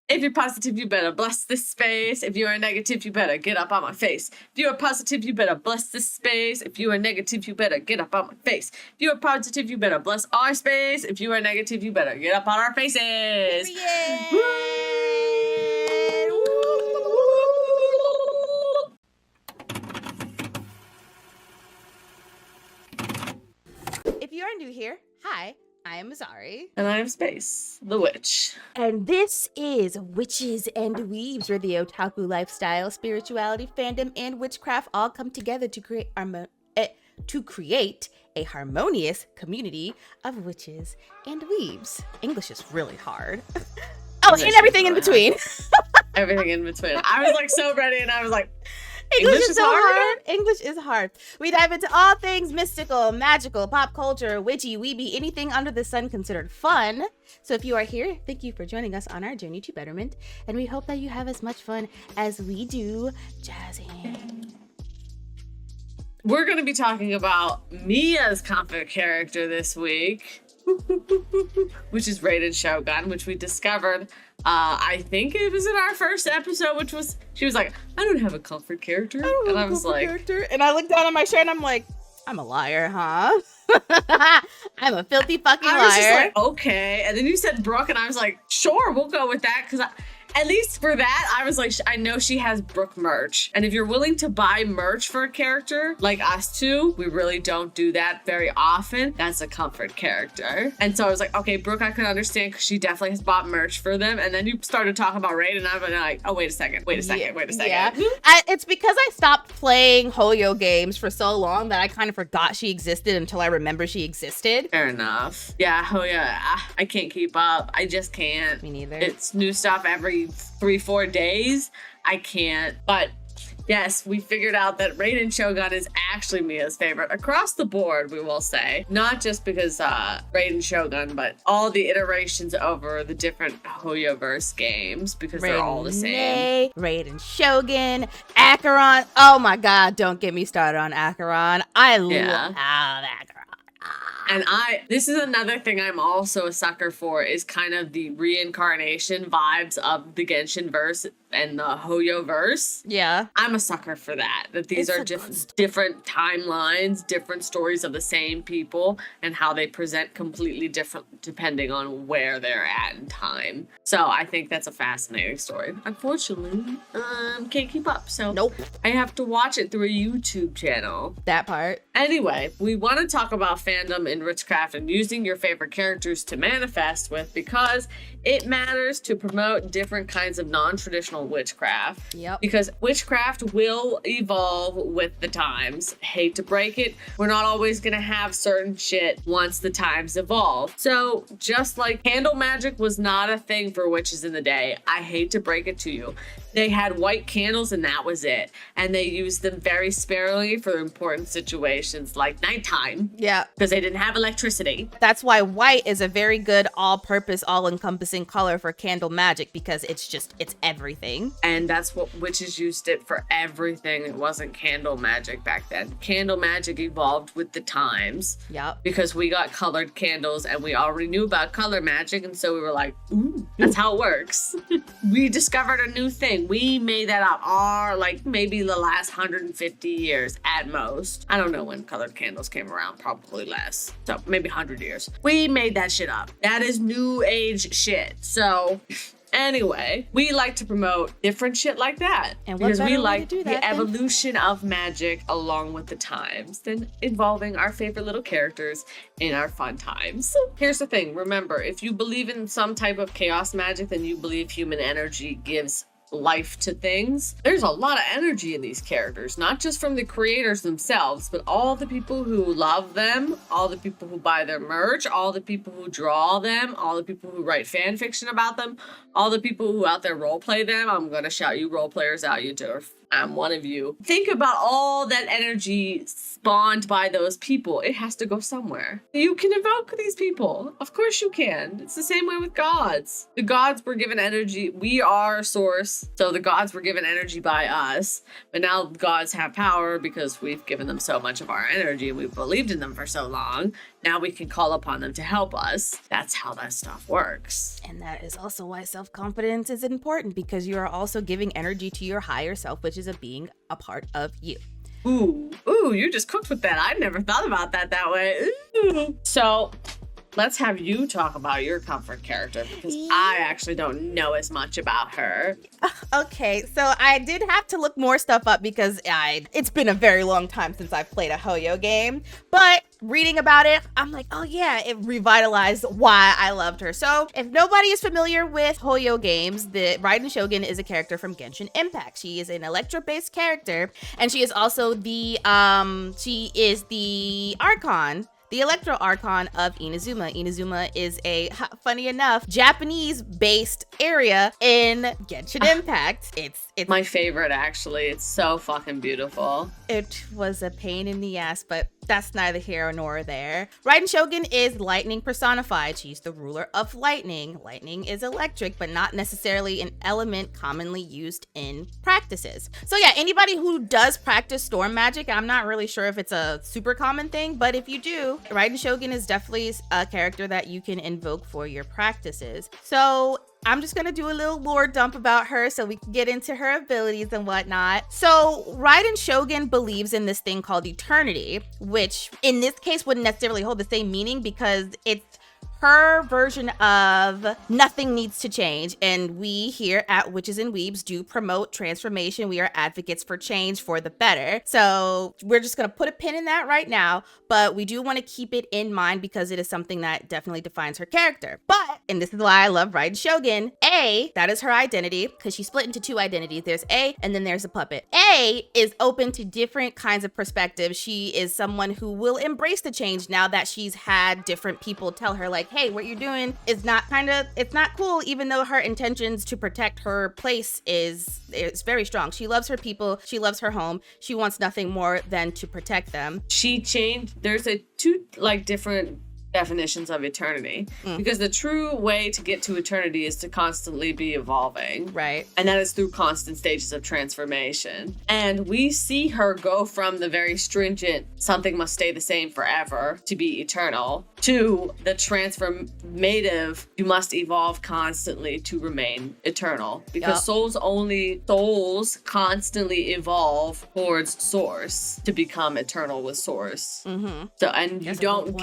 If you're positive, you better bless this space. If you are negative, you better get up on my face. If you are positive, you better bless this space. If you are negative, you better get up on my face. If you are positive, you better bless our space. If you are negative, you better get up on our faces. If you are new here, hi, I am Azauri. And I am Space, the witch. And this is Witches and Weebs, where the otaku lifestyle, spirituality, fandom, and witchcraft all come together to create a harmonious community of witches and weebs. English is really hard. Oh, and everything in between. Everything in between. I was like so ready, and I was like, English is so hard. English is hard. We dive into all things mystical, magical, pop culture, witchy, weeby, anything under the sun considered fun. So if you are here, thank you for joining us on our journey to betterment, and we hope that you have as much fun as we do jazzing. We're going to be talking about Mia's comic character this week, which is Raiden Shogun, which we discovered, I think it was in our first episode, which was, she was like, I don't have a comfort character. And I was like, and I looked down at my shirt and I'm like, I'm a liar, huh? I'm a filthy fucking liar. I was just like, okay. And then you said Brooke, and I was like, sure, we'll go with that. Because at least for that, I was like, I know she has Brooke merch. And if you're willing to buy merch for a character, like us two, we really don't do that very often. That's a comfort character. And so I was like, okay, Brooke, I could understand because she definitely has bought merch for them. And then you started talking about Raiden, and I was like, oh, wait a second. Yeah. It's because I stopped playing Hoyo games for so long that I kind of forgot she existed until I remember she existed. Fair enough. Yeah, Hoyo, I can't keep up. I just can't. Me neither. It's new stuff every 3-4 days. I can't. But yes, we figured out that Raiden Shogun is actually Mia's favorite across the board, we will say. Not just because Raiden Shogun, but all the iterations over the different Hoyoverse games, because they're all the same. Raiden Shogun, Acheron. Oh my god, don't get me started on Acheron. I love Acheron. And this is another thing I'm also a sucker for, is kind of the reincarnation vibes of the Genshin verse and the Hoyo verse. Yeah. I'm a sucker for that. That these are different timelines, different stories of the same people, and how they present completely different depending on where they're at in time. So I think that's a fascinating story. Unfortunately, can't keep up. So nope. I have to watch it through a YouTube channel. That part. Anyway, we want to talk about fandom in witchcraft and using your favorite characters to manifest with, because it matters to promote different kinds of non-traditional witchcraft. Yep. Because witchcraft will evolve with the times. Hate to break it, we're not always gonna have certain shit once the times evolve. So just like candle magic was not a thing for witches in the day, I hate to break it to you. They had white candles and that was it. And they used them very sparingly for important situations like nighttime. Yeah. Because they didn't have electricity. That's why white is a very good all-purpose, all-encompassing color for candle magic, because it's everything. And that's what witches used it for everything. It wasn't candle magic back then. Candle magic evolved with the times. Yep. Because we got colored candles and we already knew about color magic. And so we were like, ooh, that's how it works. We discovered a new thing. We made that up maybe the last 150 years at most. I don't know when colored candles came around, probably less. So maybe 100 years. We made that shit up. That is new age shit. So anyway, we like to promote different shit like that. And because we like the evolution of magic along with the times, then involving our favorite little characters in our fun times. Here's the thing. Remember, if you believe in some type of chaos magic, then you believe human energy gives life to things. There's a lot of energy in these characters, not just from the creators themselves, but all the people who love them, all the people who buy their merch, all the people who draw them, all the people who write fan fiction about them, all the people who out there role play them. I'm gonna shout you role players out, you turf. I'm one of you. Think about all that energy spawned by those people. It has to go somewhere. You can evoke these people. Of course you can. It's the same way with gods. The gods were given energy. We are source. So the gods were given energy by us. But now gods have power because we've given them so much of our energy and we've believed in them for so long. now we can call upon them to help us. That's how that stuff works. And that is also why self-confidence is important, because you are also giving energy to your higher self, which is a being a part of you. Ooh, you just cooked with that. I never thought about that way. Ooh. So let's have you talk about your comfort character, because I actually don't know as much about her. Okay, so I did have to look more stuff up because it's been a very long time since I've played a Hoyo game, but reading about it, I'm like, oh yeah, it revitalized why I loved her. So if nobody is familiar with Hoyo games, the Raiden Shogun is a character from Genshin Impact. She is an Electro-based character, and she is also the Archon, the Electro Archon of Inazuma. Inazuma is a, funny enough, Japanese-based area in Genshin Impact. It's my favorite, actually. It's so fucking beautiful. It was a pain in the ass, but that's neither here nor there. Raiden Shogun is lightning personified. She's the ruler of lightning. Lightning is electric, but not necessarily an element commonly used in practices. So yeah, anybody who does practice storm magic, I'm not really sure if it's a super common thing, but if you do, Raiden Shogun is definitely a character that you can invoke for your practices. So I'm just gonna do a little lore dump about her so we can get into her abilities and whatnot. So Raiden Shogun believes in this thing called eternity, which in this case wouldn't necessarily hold the same meaning because it's her version of nothing needs to change. And we here at Witches and Weebs do promote transformation. We are advocates for change for the better. So we're just gonna put a pin in that right now, but we do want to keep it in mind because it is something that definitely defines her character. But, and this is why I love Raiden Shogun, A, that is her identity, because she's split into two identities. There's A, and then there's a puppet. A is open to different kinds of perspectives. She is someone who will embrace the change now that she's had different people tell her, like, hey, what you're doing is not it's not cool, even though her intentions to protect her place is very strong. She loves her people. She loves her home. She wants nothing more than to protect them. She changed. There's two different definitions of eternity, because the true way to get to eternity is to constantly be evolving, right? And that is through constant stages of transformation. And we see her go from the very stringent something must stay the same forever to be eternal to the transformative you must evolve constantly to remain eternal, because souls constantly evolve towards source to become eternal with source. So, and you don't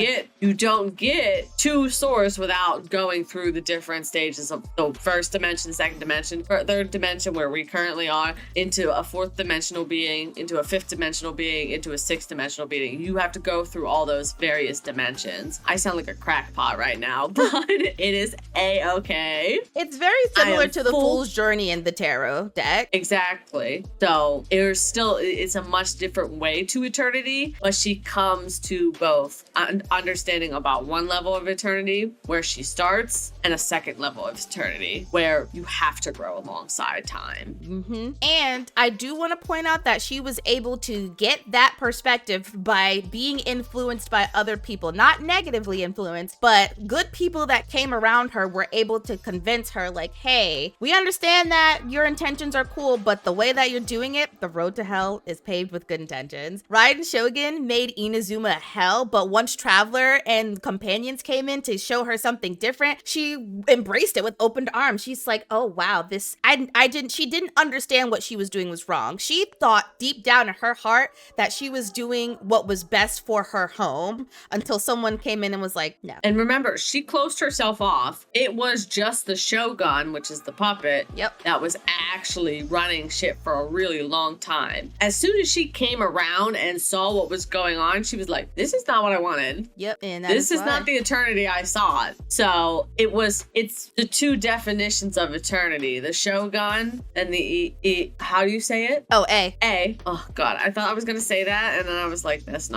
get to source without going through the different stages of the first dimension, second dimension, third dimension, where we currently are, into a fourth dimensional being, into a fifth dimensional being, into a sixth dimensional being. You have to go through all those various dimensions. I sound like a crackpot right now, but it is A-okay. It's very similar to the Fool's Journey in the Tarot deck. Exactly. So it's a much different way to eternity, but she comes to both understanding about one level of eternity where she starts and a second level of eternity where you have to grow alongside time. And I do want to point out that she was able to get that perspective by being influenced by other people, not negatively influenced, but good people that came around her were able to convince her, like, hey, we understand that your intentions are cool, but the way that you're doing it, the road to hell is paved with good intentions. Raiden Shogun made Inazuma hell, but once Traveler and companions came in to show her something different, she embraced it with open arms. She's like, oh wow, she didn't understand what she was doing was wrong. She thought deep down in her heart that she was doing what was best for her home until someone came in and was like, no. And remember, she closed herself off. It was just the Shogun, which is the puppet, that was actually running shit for a really long time. As soon as she came around and saw what was going on, she was like, this is not what I wanted. And this is not the eternity I sought. So it's the two definitions of eternity, the Shogun and the how do you say it? Oh, A. A. Oh God, I thought I was gonna say that, and then I was like, that's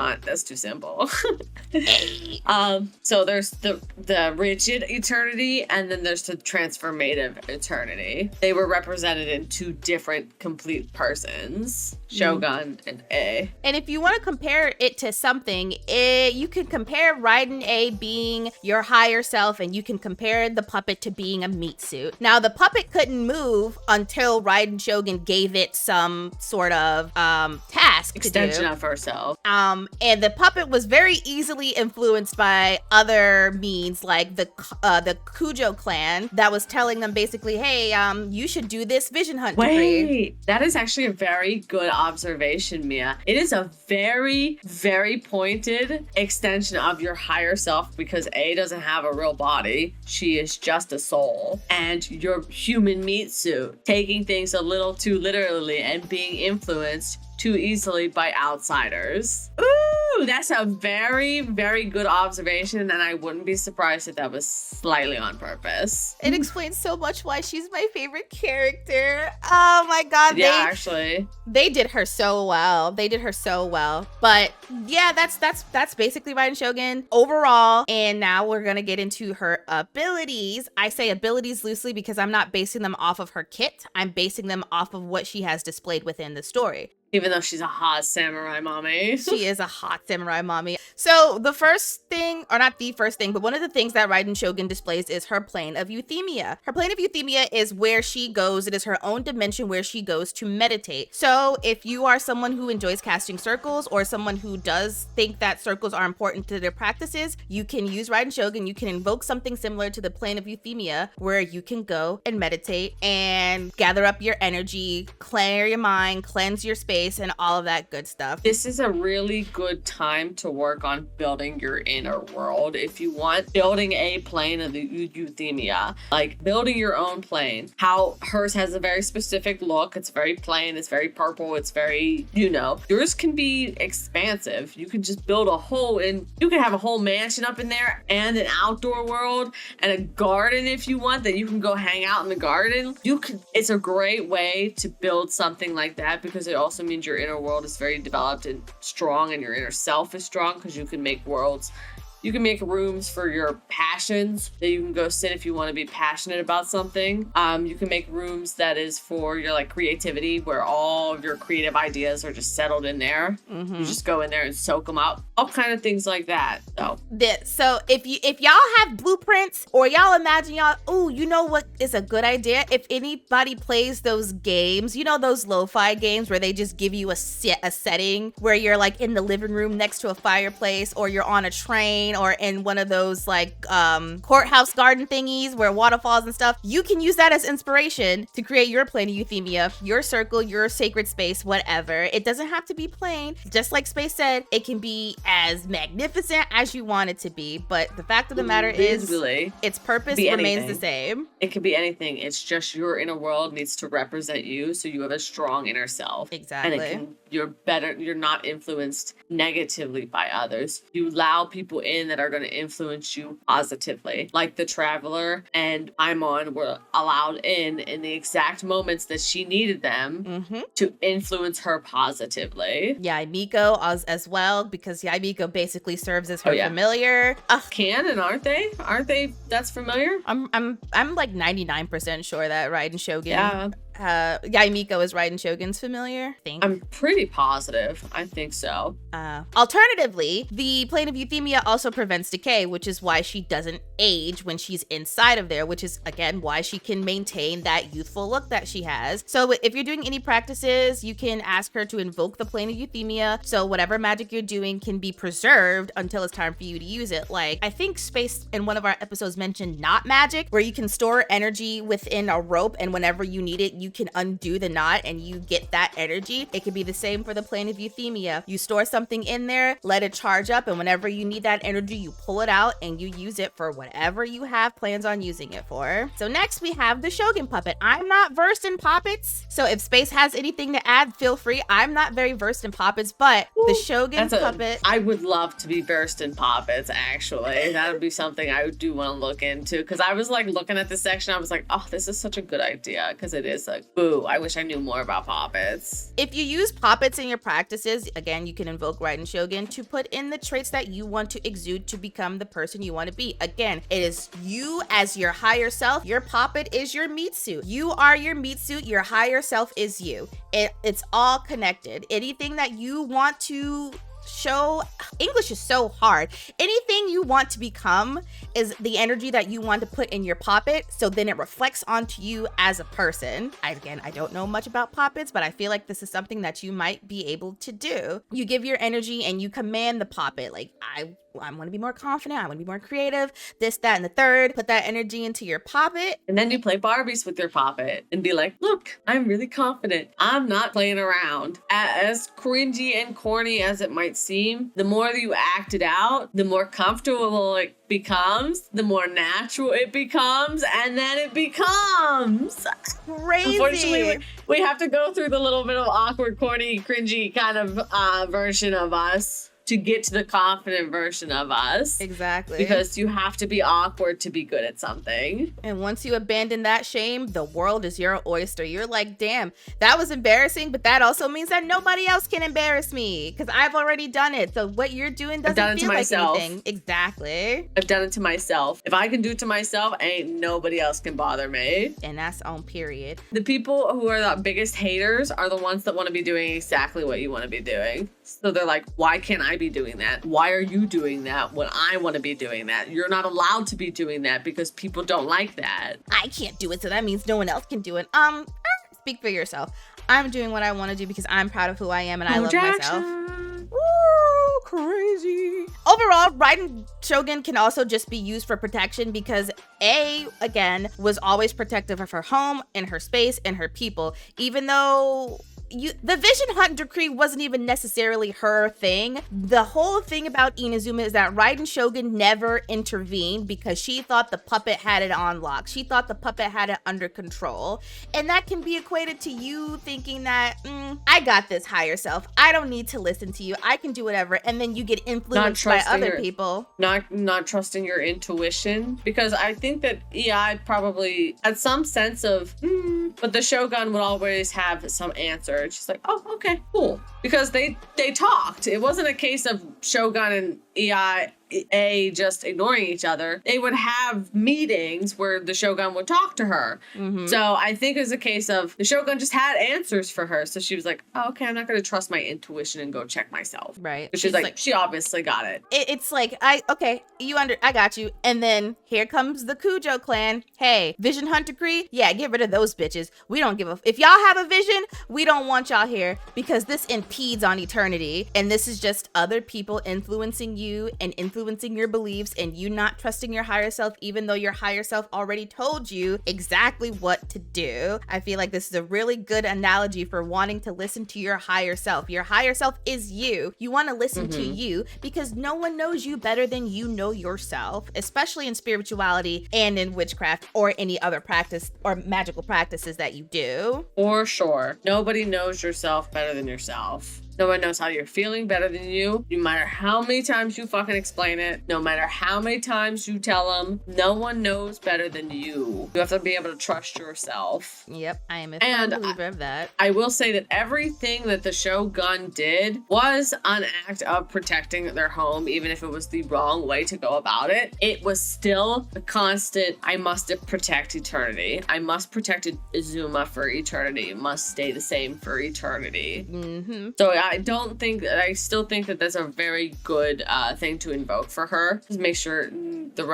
too simple. So there's the rigid eternity, and then there's the transformative eternity. They were represented in two different complete persons, Shogun and A. And if you want to compare it to something, you can compare Raiden A being your higher self, and you can compare the puppet to being a meat suit. Now, the puppet couldn't move until Raiden Shogun gave it some sort of task extension of herself. And the puppet was very easily influenced by by other means, like the Kujo clan that was telling them basically, hey, you should do this vision hunt decree. Wait, that is actually a very good observation, Mia. It is a very, very pointed extension of your higher self because A doesn't have a real body. She is just a soul. And your human meat suit, taking things a little too literally and being influenced too easily by outsiders. Ooh, that's a very, very good observation, and I wouldn't be surprised if that was slightly on purpose. It explains so much why she's my favorite character. Oh my god, yeah, actually. They did her so well. They did her so well. But yeah, that's basically Raiden Shogun overall. And now we're gonna get into her abilities. I say abilities loosely because I'm not basing them off of her kit. I'm basing them off of what she has displayed within the story. Even though she's a hot samurai mommy. She is a hot samurai mommy. So the first thing, or not the first thing, but one of the things that Raiden Shogun displays is her plane of euthymia. Her plane of euthymia is where she goes. It is her own dimension where she goes to meditate. So if you are someone who enjoys casting circles or someone who does think that circles are important to their practices, you can use Raiden Shogun. You can invoke something similar to the plane of euthymia where you can go and meditate and gather up your energy, clear your mind, cleanse your space, and all of that good stuff. This is a really good time to work on building your inner world. If you want building a plane of the euthymia, like building your own plane. How hers has a very specific look. It's very plain. It's very purple. It's very, yours can be expansive. You can just build you can have a whole mansion up in there and an outdoor world and a garden if you want that you can go hang out in the garden. It's a great way to build something like that because it also means your inner world is very developed and strong and your inner self is strong because you can make rooms for your passions that you can go sit if you want to be passionate about something. You can make rooms that is for your like creativity where all of your creative ideas are just settled in there. Mm-hmm. You just go in there and soak them up. All kind of things like that. So if y'all have blueprints or y'all imagine you know what is a good idea? If anybody plays those games, those lo-fi games where they just give you a setting where you're like in the living room next to a fireplace or you're on a train or in one of those like courthouse garden thingies where waterfalls and stuff, you can use that as inspiration to create your plane of euthymia, your circle, your sacred space, whatever. It doesn't have to be plain. Just like Space said, it can be as magnificent as you want it to be, but the fact of the matter is its purpose remains the same. It could be anything. It's just your inner world needs to represent you so you have a strong inner self. Exactly. And you're not influenced negatively by others. You allow people in that are going to influence you positively. Like the Traveler and Aimon were allowed in the exact moments that she needed them to influence her positively. Yaimiko as well, because Yaimiko basically serves as her familiar. Canon, aren't they? That's familiar? I'm like 99% sure that Raiden Shogun. Yeah. Yaimiko is Raiden Shogun's familiar, I think. I'm pretty positive. I think so. Alternatively, the plane of euthymia also prevents decay, which is why she doesn't age when she's inside of there, which is, again, why she can maintain that youthful look that she has. So if you're doing any practices, you can ask her to invoke the plane of euthymia, so whatever magic you're doing can be preserved until it's time for you to use it. Like, I think Space in one of our episodes mentioned knot magic, where you can store energy within a rope, and whenever you need it, you can undo the knot and you get that energy. It could be the same for the plane of euthymia. You store something in there, let it charge up, and whenever you need that energy, you pull it out and you use it for whatever you have plans on using it for. So next we have the Shogun puppet. I'm not versed in puppets, so if Space has anything to add, feel free. I'm not very versed in puppets, but the Shogun puppet. I would love to be versed in puppets, actually. That would be something I do want to look into, because I was like looking at this section, I was like, oh, this is such a good idea, because it is like, boo, I wish I knew more about puppets. If you use puppets in your practices, again, you can invoke Raiden Shogun to put in the traits that you want to exude to become the person you want to be. Again, it is you as your higher self. Your puppet is your meat suit. You are your meat suit. Your higher self is you. It's all connected. Anything that you want to show, English is so hard. Anything you want to become is the energy that you want to put in your puppet, so then it reflects onto you as a person. I don't know much about puppets, but I feel like this is something that you might be able to do. You give your energy and you command the puppet. Like, I I want to be more confident. I want to be more creative. This, that, and the third. Put that energy into your poppet. And then you play Barbies with your poppet and be like, look, I'm really confident. I'm not playing around. As cringy and corny as it might seem, the more that you act it out, the more comfortable it becomes, the more natural it becomes, and then it becomes crazy. Unfortunately, we have to go through the little bit of awkward, corny, cringy kind of version of us to get to the confident version of us. Exactly. Because you have to be awkward to be good at something. And once you abandon that shame, the world is your oyster. You're like, damn, that was embarrassing, but that also means that nobody else can embarrass me because I've already done it. So what you're doing doesn't feel like anything. Exactly. I've done it to myself. If I can do it to myself, ain't nobody else can bother me. And that's on period. The people who are the biggest haters are the ones that want to be doing exactly what you want to be doing. So they're like, why can't I be doing that? Why are you doing that when I want to be doing that? You're not allowed to be doing that because people don't like that. I can't do it, so that means no one else can do it. Speak for yourself. I'm doing what I want to do because I'm proud of who I am and I love myself. Ooh, crazy. Overall, Raiden Shogun can also just be used for protection because again, was always protective of her home and her space and her people, even though the Vision Hunt decree wasn't even necessarily her thing. The whole thing about Inazuma is that Raiden Shogun never intervened because she thought the puppet had it on lock. She thought the puppet had it under control. And that can be equated to you thinking that, I got this higher self. I don't need to listen to you. I can do whatever. And then you get influenced by other people. Not trusting your intuition. Because I think that EI probably had some sense of, but the Shogun would always have some answer. And she's like, oh, okay, cool. Because they talked. It wasn't a case of Shogun and EA just ignoring each other. They would have meetings where the Shogun would talk to her. Mm-hmm. So I think it was a case of the Shogun just had answers for her. So she was like, oh, okay, I'm not going to trust my intuition and go check myself. Right. She's like, she obviously got it. It's like, I got you. And then here comes the Kujo clan. Hey, Vision Hunt decree? Yeah, get rid of those bitches. We don't give a, if y'all have a vision, we don't want y'all here because this impedes on eternity. And this is just other people influencing you and influencing your beliefs and you not trusting your higher self, even though your higher self already told you exactly what to do. I feel like this is a really good analogy for wanting to listen to your higher self. Your higher self is you. You want to listen to you because no one knows you better than you know yourself, especially in spirituality and in witchcraft or any other practice or magical practices that you do. For sure. Nobody knows yourself better than yourself. No one knows how you're feeling better than you. No matter how many times you fucking explain it, no matter how many times you tell them, no one knows better than you. You have to be able to trust yourself. Yep, I am a firm believer of that. I will say that everything that the Shogun did was an act of protecting their home, even if it was the wrong way to go about it. It was still a constant, I must protect eternity. I must protect Izuma for eternity. It must stay the same for eternity. Mm-hmm. So I still think that that's a very good thing to invoke for her. Just make sure the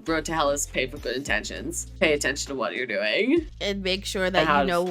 road to hell is paved with good intentions. Pay attention to what you're doing. And make sure that you know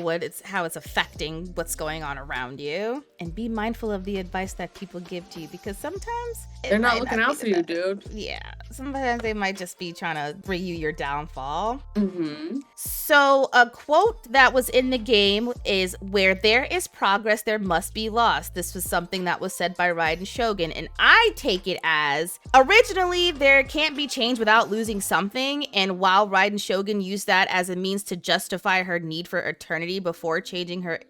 how it's affecting what's going on around you. And be mindful of the advice that people give to you because sometimes they're not looking out for you, dude. Yeah. Sometimes they might just be trying to bring you your downfall. Mm-hmm. So a quote that was in the game is, where there is progress, there must be loss. This was something that was said by Raiden Shogun, and I take it as, originally, there can't be change without losing something, and while Raiden Shogun used that as a means to justify her need for eternity before changing her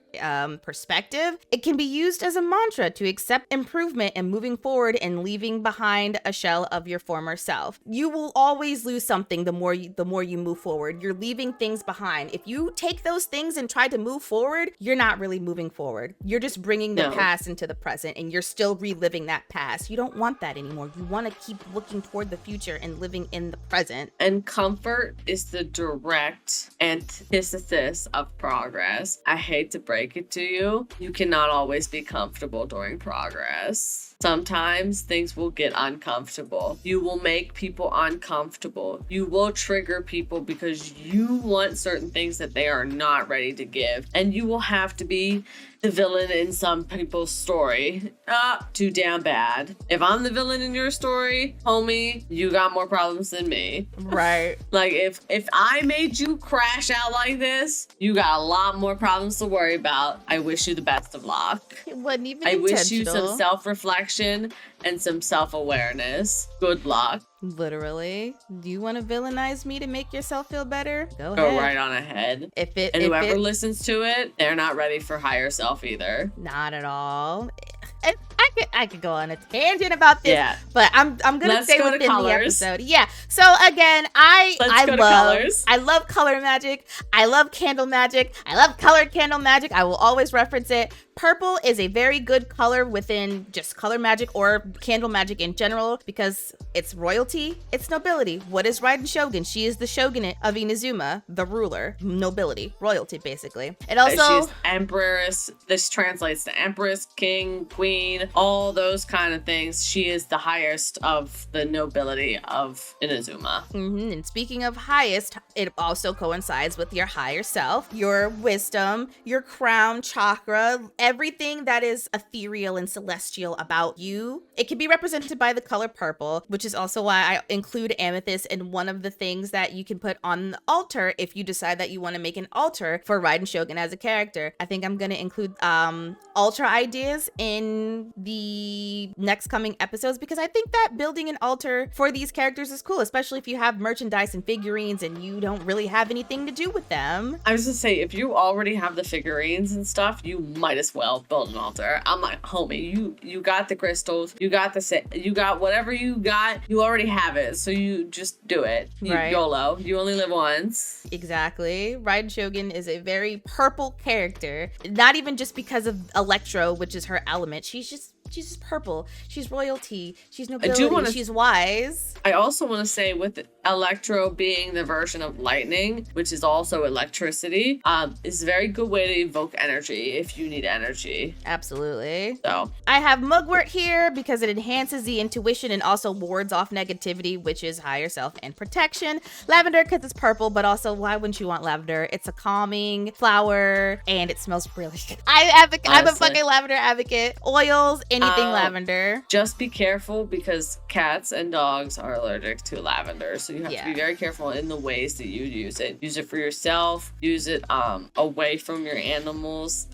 perspective, it can be used as a mantra to accept improvement and moving forward and leaving behind a shell of your former self. You will always lose something the more you move forward. You're leaving things behind. If you take those things and try to move forward, you're not really moving forward. You're just bringing the past into the present and you're still reliving that past. You don't want that anymore. You want to keep looking toward the future and living in the present. And comfort is the direct antithesis of progress. I hate to break it to you. You cannot always be comfortable during progress. Sometimes things will get uncomfortable. You will make people uncomfortable. You will trigger people because you want certain things that they are not ready to give. And you will have to be the villain in some people's story. Too damn bad. If I'm the villain in your story, homie, you got more problems than me. Right. Like, if I made you crash out like this, you got a lot more problems to worry about. I wish you the best of luck. It wasn't even I wish you intentional. some self-reflection and some self-awareness. Good luck. Literally. Do you want to villainize me to make yourself feel better? Go Go ahead. right on ahead. And Whoever listens to it, they're not ready for higher self either. Not at all. And I could go on a tangent about this, Yeah. but I'm gonna Let's stay go to within the colors. episode. Yeah. So again, I love color magic. I love candle magic. I love colored candle magic. I will always reference it. Purple is a very good color within just color magic or candle magic in general because it's royalty, it's nobility. What is Raiden Shogun? She is the shogunate of Inazuma, the ruler, nobility, royalty, basically. And also, she's empress. This translates to empress, king, queen, all those kind of things. She is the highest of the nobility of Inazuma. And speaking of highest, it also coincides with your higher self, your wisdom, your crown chakra, everything that is ethereal and celestial about you. It can be represented by the color purple, which is also why I include amethyst in one of the things that you can put on the altar if you decide that you want to make an altar for Raiden Shogun as a character. I think I'm going to include altar ideas in the next coming episodes because I think that building an altar for these characters is cool, especially if you have merchandise and figurines and you don't really have anything to do with them. I was gonna say, if you already have the figurines and stuff, you might as well build an altar. I'm like, homie, you got the crystals, you got you got whatever you got, you already have it, so you just do it. Right. YOLO. You only live once. Exactly. Raiden Shogun is a very purple character, not even just because of Electro, which is her element. She's just purple. She's royalty. She's nobility. She's wise. I also want to say, with Electro being the version of lightning, which is also electricity, is a very good way to evoke energy if you need energy. Absolutely. So I have mugwort here because it enhances the intuition and also wards off negativity, which is higher self and protection. Lavender because it's purple, but also why wouldn't you want lavender? It's a calming flower and it smells really good. I'm a fucking lavender advocate. Oils, anything lavender. Just be careful because cats and dogs are allergic to lavender, so you have to be very careful in the ways that you use it. Use it for yourself. Use it away from your animals.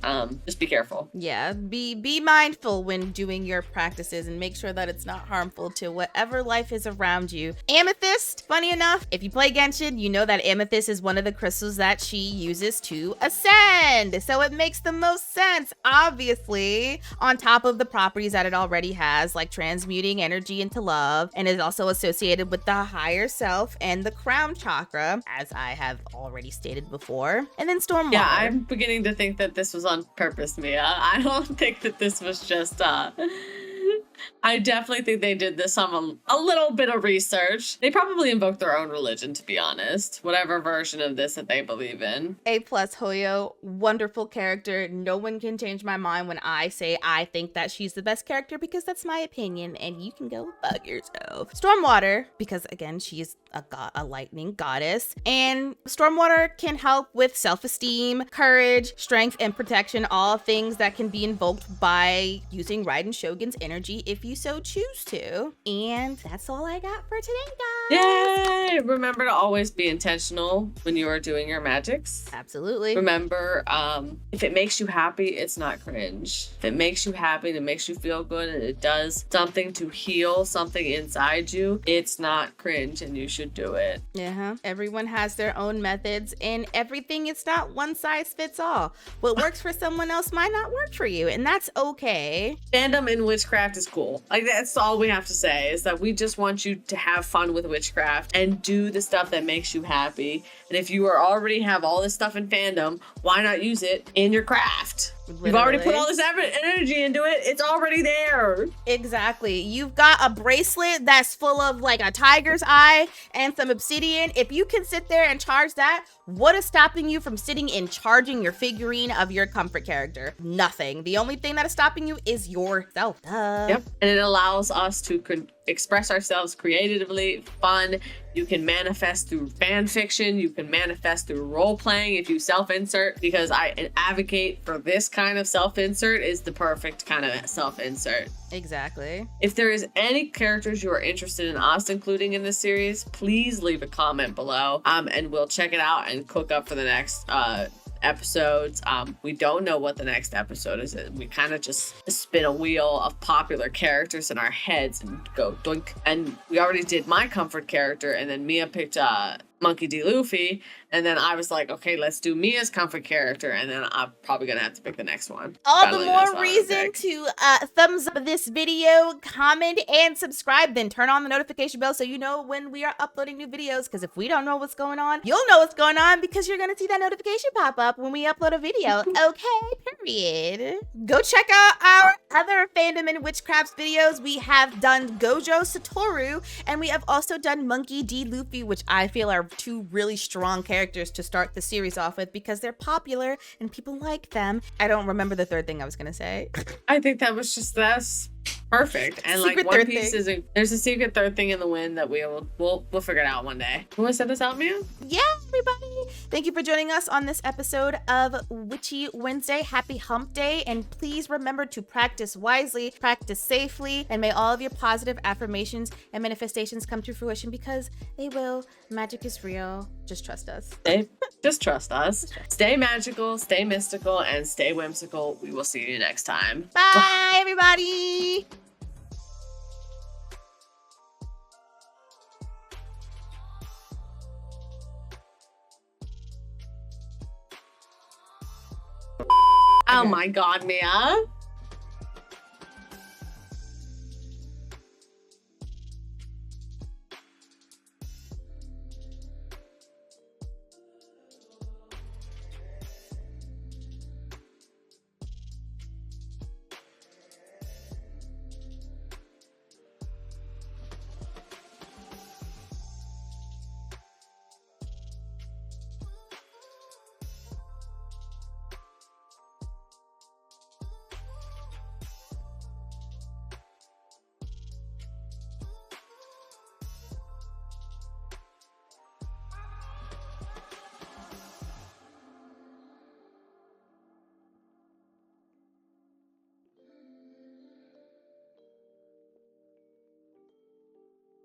Just be careful. Yeah, be mindful when doing your practices and make sure that it's not harmful to whatever life is around you. Amethyst, funny enough, if you play Genshin, you know that amethyst is one of the crystals that she uses to ascend. So it makes the most sense, obviously, on top of the properties that it already has, like transmuting energy into love, and is also associated with the higher self and the crown chakra, as I have already stated before. And then Stormwater. Yeah, I'm beginning to think that this was on purpose, Mia. I don't think that this was just I definitely think they did this on a little bit of research. They probably invoked their own religion, to be honest. Whatever version of this that they believe in. A+ Hoyo, wonderful character. No one can change my mind when I say I think that she's the best character because that's my opinion and you can go fuck yourself. Stormwater, because again, she's a lightning goddess. And Stormwater can help with self-esteem, courage, strength, and protection, all things that can be invoked by using Raiden Shogun's energy if you so choose to. And that's all I got for today, guys. Yay! Remember to always be intentional when you are doing your magics. Absolutely. Remember, if it makes you happy, it's not cringe. If it makes you happy and it makes you feel good and it does something to heal something inside you, it's not cringe and you should do it. Yeah, everyone has their own methods and everything, it's not one size fits all. What works for someone else might not work for you, and that's okay. Fandom in witchcraft is cool. Like, that's all we have to say, is that we just want you to have fun with witchcraft and do the stuff that makes you happy. And if you already have all this stuff in fandom, why not use it in your craft? Literally. You've already put all this energy into it. It's already there. Exactly. You've got a bracelet that's full of like a tiger's eye and some obsidian. If you can sit there and charge that, what is stopping you from sitting and charging your figurine of your comfort character? Nothing. The only thing that is stopping you is yourself. Duh. Yep. And it allows us to express ourselves creatively, fun, You can manifest through fan fiction. You can manifest through role playing if you self-insert, because I advocate for this kind of self-insert is the perfect kind of self-insert. Exactly. If there is any characters you are interested in us including in this series, please leave a comment below, and we'll check it out and cook up for the next episodes. We don't know what the next episode is. We kind of just spin a wheel of popular characters in our heads and go doink. And we already did my comfort character, and then Mia picked Monkey D. Luffy, and then I was like, okay, let's do Mia's comfort character, and then I'm probably gonna have to pick the next one. All the more reason to thumbs up this video, comment, and subscribe. Then turn on the notification bell so you know when we are uploading new videos, because if we don't know what's going on, you'll know what's going on because you're gonna see that notification pop up when we upload a video. Okay, period. Go check out our other fandom and witchcraft videos. We have done Gojo Satoru, and we have also done Monkey D. Luffy, which I feel are two really strong characters to start the series off with because they're popular and people like them. I don't remember the third thing I was gonna say. I think that was just that's perfect. And Secret like One third Piece thing. there's a secret third thing in the wind that we'll figure it out one day. You want to send us out, Mia? Yeah, everybody. Thank you for joining us on this episode of Witchy Wednesday. Happy Hump Day. And please remember to practice wisely, practice safely, and may all of your positive affirmations and manifestations come to fruition because they will. Magic is real. Just trust us. Just trust us. Stay magical, stay mystical, and stay whimsical. We will see you next time. Bye, everybody. Oh my God, Mia.